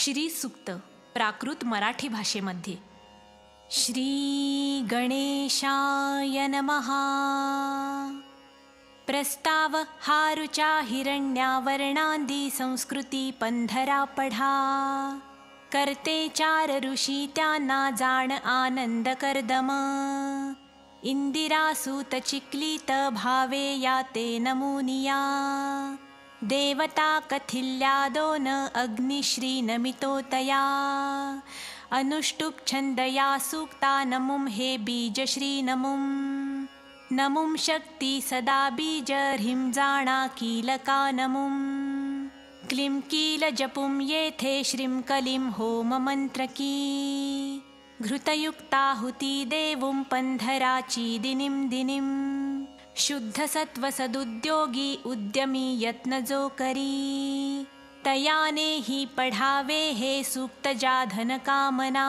श्री सूक्त प्राकृत मराठी भाषेमध्ये. श्री गणेशाय नमः. प्रस्ताव हारुचा हिरण्यावर्णांदी संस्कृती पंधरा पढा. करते चार ऋषी त्यांना जाण आनंद करदम. इंदिरासूत चिक्लित भावे याते नमुनिया. देवता कथिल्या दोन अग्निश्री नमितोतया. अनुष्टुप छंदया सूक्ता नमुम हे बीज श्री नमुम. नमुम शक्ती सदा बीज ह्रीं जाणा कीलका नमुम. क्लीं कील जपुम येथे श्रीं कलीं होम मंत्रकी. घृतयुक्ताहुती देवुं पंधराची दिनीं दिनीं. शुद्ध सत्व सदुद्योगी उद्यमी यत्न जो करी. तयाने ही पढावे हे सूक्त जाधन कामना.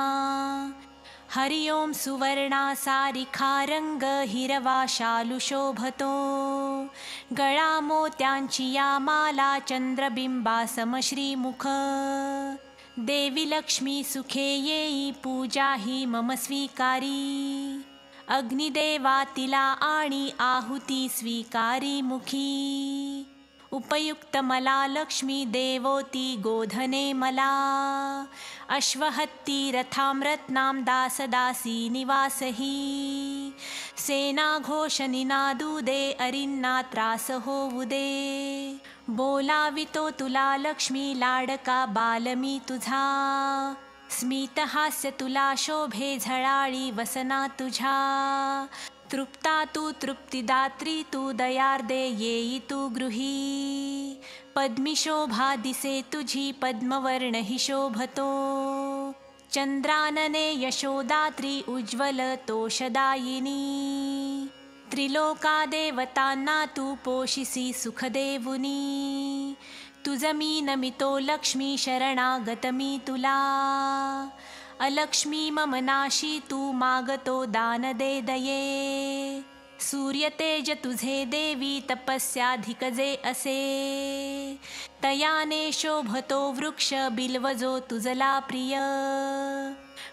हरि ओम सुवर्णा सारिखा रंग हिरवा शालू शोभतो. गळा मोत्यांची या माला चंद्रबिंबा सम श्रीमुख. देवी लक्ष्मी सुखे येई पूजा ही मम स्वीकारी. अग्निदेवा तिला आणि आहुती स्वीकारी मुखी. उपयुक्त मला लक्ष्मी देवोती गोधने मला. अश्वहत्ती रथां रत्नां दासदासी निवासही. सेना घोष निनादू दे अरिन्ना त्रास होऊ दे. बोलावितो तुला लक्ष्मी लाडका बालमी तुझा. स्मित हास्य तुला शोभे झळाळी वसना तुझ्या. तृप्ता तू तृप्तिदात्री तू दयार्दे येई तू गृही. पद्मी शोभा दिसे तुझी पद्मवर्ण हि शोभतो. चंद्रानने यशोदात्री उज्ज्वल तोषदायिनी. त्रिलोका देवतांना तू पोषिसी सुखदेवुनी. तुझ मी नमितो लक्ष्मी शरणागत मी तुला. अलक्ष्मी मम नाशी तू मागतो दान दे दये. सूर्य तेज तुझे देवी तपस्याधिक जे असे. तयाने शोभतो वृक्ष बिल्वजो तुझला प्रिय.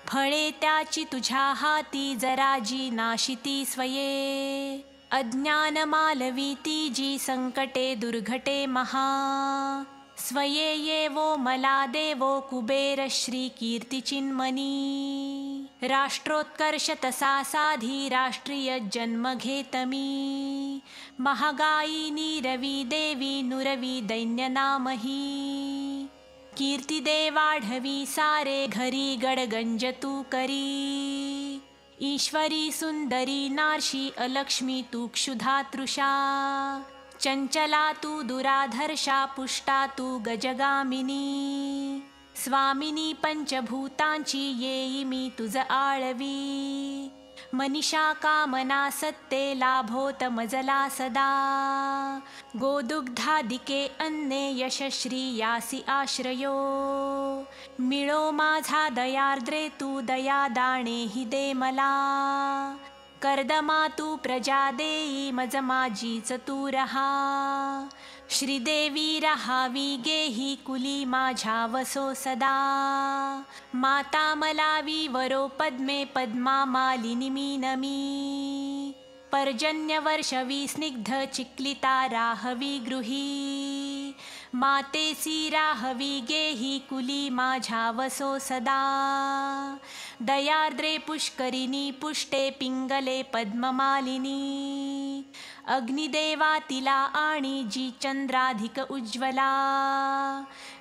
फळे त्याची तुझ्या हाती जराजी नाशिती स्वये. अज्ञान मालवीती जी संकटे दुर्घटे महा. स्वये येवो मला देवो कुबेर श्री कीर्ती चिन्मनी. राष्ट्रोत्कर्ष तसा साधी राष्ट्रीय जन्म घेतमी. महागायिनी रवी देवी नुरवी दैन्य नामही. कीर्ती देवाढवी सारे घरी गडगंज तू करी. ईश्वरी सुंदरी नार्षी अलक्ष्मी तू क्षुधा तृषा. चंचला तू दुराधर्षा पुष्टा तू गजगामिनी. स्वामिनी पंचभूतांची येई मी तुझ आळवी. मनीषा कामना सत्ते लाभोत मजला सदा. गोदुग्धादिके अन्ने यशश्री यासी आश्रयो. मिळो माझा दयार्द्रे तू दया दाणे हि दे मला. कर्दमा तू प्रजा देई मज माझीच तू रहा. श्रीदेवी रहावी गेही कुली माझ्या वसो सदा. माता मलावी वरो पद्मे पद्मा मालिनी मी नमी. पर्जन्य वर्षवी स्निग्ध चिक्लिता राहवी गृही. मातेसी राहवी गेही कुली माझ्या वसो सदा. दयार्द्रे पुष्करिणी पुष्टे पिंगले पद्ममालिनी. अग्निदेवा तिला आणि जी चंद्राधिक उज्ज्वला.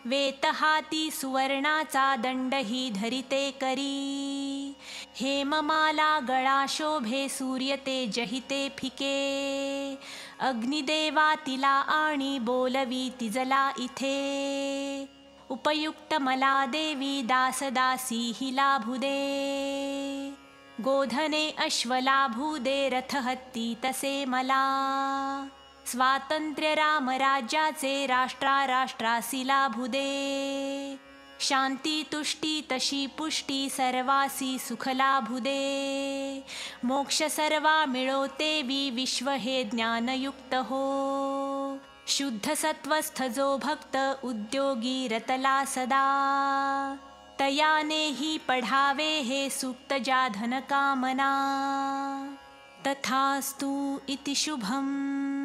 वेतहाती सुवर्णाचा दंडही धरिते करी. हेममाला गळा शोभे सूर्य ते जहिते फिके. अग्निदेवा तिला आणि बोलवी तिजला इथे. उपयुक्त मला देवी दासदासी हि लाभू दे. गोधने अश्व लाभू दे रथ हत्ती तसे मला. स्वातंत्र्य राम राज्याचे राष्ट्रा राष्ट्रासी लाभू दे. शांती तुष्टी तशी पुष्टी सर्वासी सुख लाभू दे. मोक्ष सर्वा मिळो तेवी विश्व हे ज्ञानयुक्त हो. शुद्धसत्वस्थ जो भक्त उद्योगी रतला सदा तयाने ही पढावे हे सूक्त जाधन कामना तथास्तु इति शुभम्।